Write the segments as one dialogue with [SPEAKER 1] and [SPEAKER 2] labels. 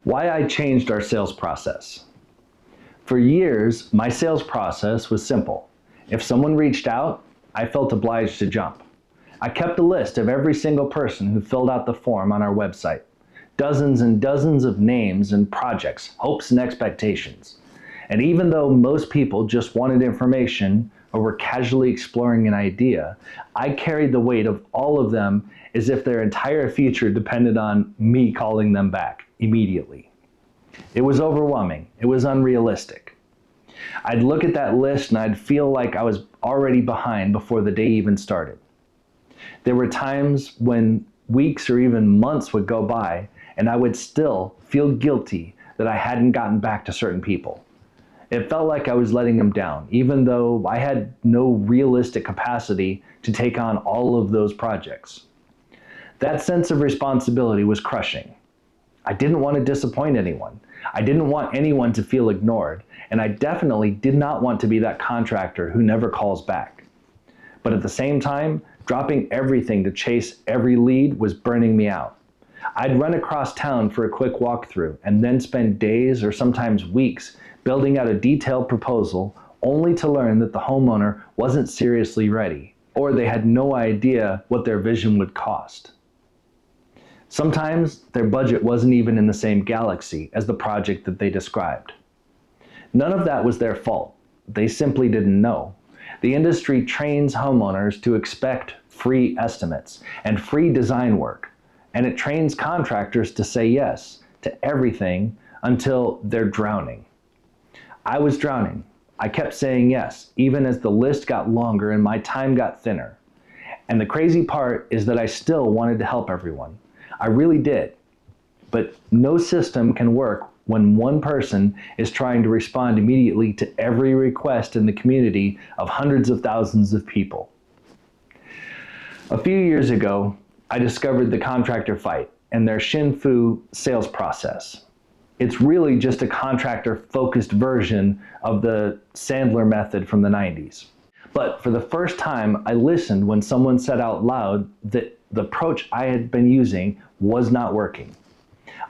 [SPEAKER 1] Why I changed our sales process. For years, my sales process was simple. If someone reached out, I felt obliged to jump. I kept a list of every single person who filled out the form on our website. Dozens and dozens of names and projects, hopes and expectations. And even though most people just wanted information or were casually exploring an idea, I carried the weight of all of them as if their entire future depended on me calling them back immediately. It was overwhelming. It was unrealistic. I'd look at that list and I'd feel like I was already behind before the day even started. There were times when weeks or even months would go by and I would still feel guilty that I hadn't gotten back to certain people. It felt like I was letting them down, even though I had no realistic capacity to take on all of those projects. That sense of responsibility was crushing. I didn't want to disappoint anyone. I didn't want anyone to feel ignored, and I definitely did not want to be that contractor who never calls back. But at the same time, dropping everything to chase every lead was burning me out. I'd run across town for a quick walkthrough and then spend days or sometimes weeks building out a detailed proposal only to learn that the homeowner wasn't seriously ready, or they had no idea what their vision would cost. Sometimes their budget wasn't even in the same galaxy as the project that they described. None of that was their fault. They simply didn't know. The industry trains homeowners to expect free estimates and free design work, and it trains contractors to say yes to everything until they're drowning. I was drowning. I kept saying yes, even as the list got longer and my time got thinner. And the crazy part is that I still wanted to help everyone. I really did. But no system can work when one person is trying to respond immediately to every request in the community of hundreds of thousands of people. A few years ago, I discovered the contractor fight and their Shin-Fu sales process. It's really just a contractor-focused version of the Sandler method from the 90s. But for the first time, I listened when someone said out loud that the approach I had been using was not working.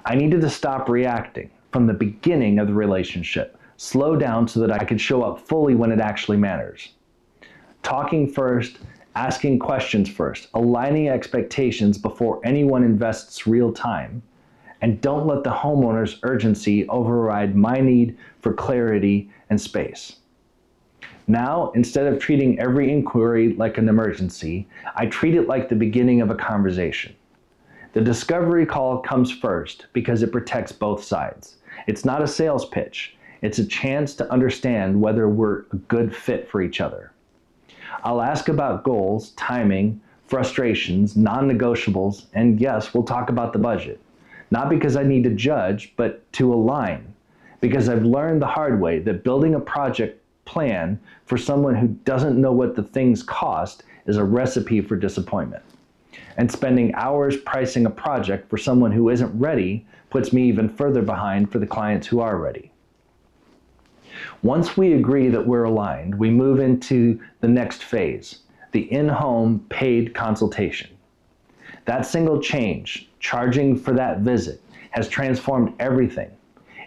[SPEAKER 1] I needed to stop reacting from the beginning of the relationship, slow down so that I could show up fully when it actually matters. Talking first, asking questions first, aligning expectations before anyone invests real time, and don't let the homeowner's urgency override my need for clarity and space. Now, instead of treating every inquiry like an emergency, I treat it like the beginning of a conversation. The discovery call comes first because it protects both sides. It's not a sales pitch. It's a chance to understand whether we're a good fit for each other. I'll ask about goals, timing, frustrations, non-negotiables, and yes, we'll talk about the budget. Not because I need to judge, but to align. Because I've learned the hard way that building a project plan for someone who doesn't know what the things cost is a recipe for disappointment. And spending hours pricing a project for someone who isn't ready puts me even further behind for the clients who are ready. Once we agree that we're aligned, we move into the next phase, the in-home paid consultation. That single change, charging for that visit, has transformed everything.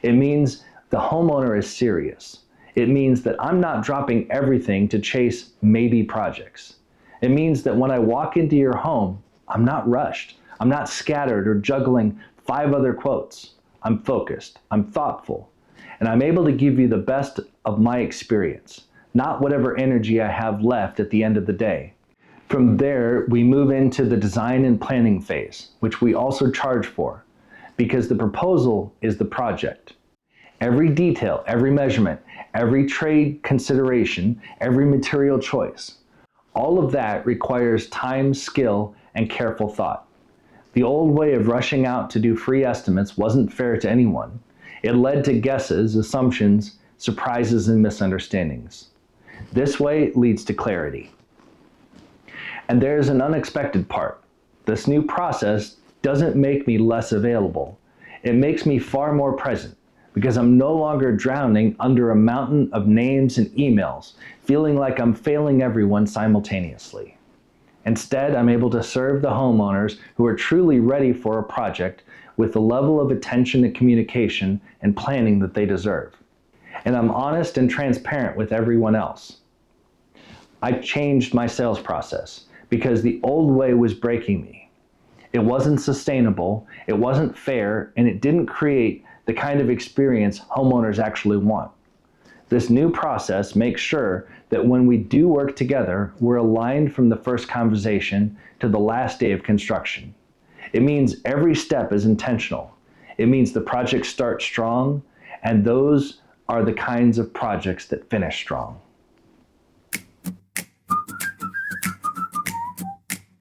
[SPEAKER 1] It means the homeowner is serious. It means that I'm not dropping everything to chase maybe projects. It means that when I walk into your home, I'm not rushed. I'm not scattered or juggling 5 other quotes. I'm focused. I'm thoughtful. And I'm able to give you the best of my experience, not whatever energy I have left at the end of the day. From there, we move into the design and planning phase, which we also charge for, because the proposal is the project. Every detail, every measurement, every trade consideration, every material choice, all of that requires time, skill, and careful thought. The old way of rushing out to do free estimates wasn't fair to anyone. It led to guesses, assumptions, surprises, and misunderstandings. This way leads to clarity. And there's an unexpected part. This new process doesn't make me less available. It makes me far more present because I'm no longer drowning under a mountain of names and emails, feeling like I'm failing everyone simultaneously. Instead, I'm able to serve the homeowners who are truly ready for a project with the level of attention and communication and planning that they deserve. And I'm honest and transparent with everyone else. I changed my sales process because the old way was breaking me. It wasn't sustainable, it wasn't fair, and it didn't create the kind of experience homeowners actually want. This new process makes sure that when we do work together, we're aligned from the first conversation to the last day of construction. It means every step is intentional. It means the projects start strong, and those are the kinds of projects that finish strong.